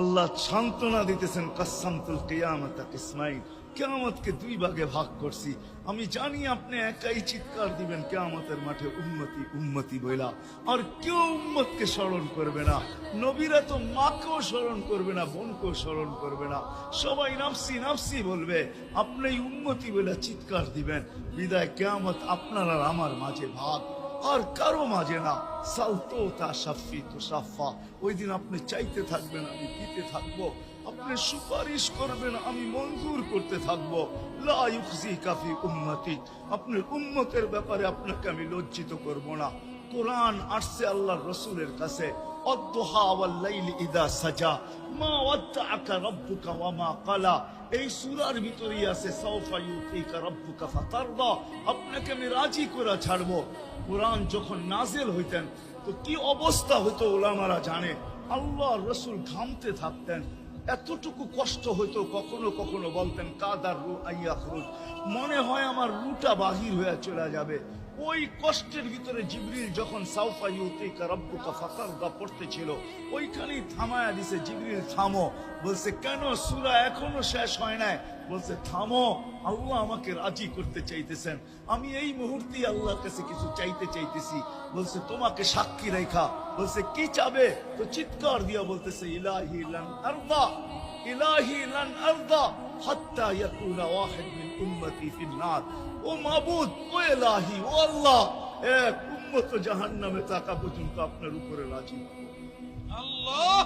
আল্লাহ সান্ত্বনা দিতেছেন, কাসসামতুল কিয়ামাতা কিসমাইন, কিয়ামতকে দুই ভাগে ভাগ করছি। আমি জানি আপনি একাই চিৎকার দিবেন কিয়ামতের মাঠে, উম্মতি উম্মতি বইলা, আর কেউ উম্মতকে স্মরণ করবে না। নবীরা তো মাকেও স্মরণ করবে না, বোনকেও স্মরণ করবে না, সবাই নাফসি নাফসি বলবে, আপনি উম্মতি বইলা চিৎকার দিবেন। বিদায় কিয়ামত আপনার আর আমার মাঝে ভাগ, আর কারো মাঝে না। সালতো তা সাফি তো সাফা, ওই দিন আপনি চাইতে থাকবেন, আমি দিতে থাকবো, আপনি সুপারিশ করবেন, আমি মঞ্জুর করতে থাকবো। লা ইউখজিকা ফি উম্মতি, আপনার উম্মতের ব্যাপারে আপনাকে আমি লজ্জিত করব না। কোরআন আসছে আল্লাহর রাসূলের কাছে, অদ্দুহা ওয়াল লাইলি ইযা সাজা মা ওয়াদ্দাআকা রাব্বুকা ওয়া মা ক্বালা। এই সূরার ভিতরেই আছে সাউফা ইউতিকা রাব্বুকা ফাতারদা, আপনাকে আমি রাজি করে ছাড়বো। কোরআন যখন নাজিল হইতেন তো কি অবস্থা হতো উলামারা জানে। আল্লাহর রাসূল ঘামতে থাকতেন, এতটুকু কষ্ট হইতো, কখনো কখনো বলতেন কাদার রু আইয়াখরুজ, মনে হয় আমার রুটা বাহির হয়ে চলে যাবে। ওই কষ্টের ভিতরে জিবরিল যখন সাউফা ইউতিকা রাব্বুকা ফাতারদা পড়তেছিল, ওইখানেই থামায়া দিছে, জিবরিল থামো। বলছে কেন, সূরা এখনো শেষ হয় নাই। বলছে থামো, আল্লাহ আমাকে রাজি করতে চাইতেছেন, আমি এই মুহূর্তেই আল্লাহর কাছে কিছু চাইতে চাইতেছি। বলছে তোমাকে সাক্ষী রেখা। বলছে কি চাবে? তো চিৎকার দিয়া বলতেছে ইলাহি লান আরদা, ইলাহি লান আরদা হাত্তা ইয়াকুনা ওয়াহিদ মিন উম্মতি ফিন নার। ও মাবুদ, ও ইলাহি, ও আল্লাহ, এক উম্মত জাহান্নামে থাকা পর্যন্ত আপনার উপরে রাজি। আল্লাহ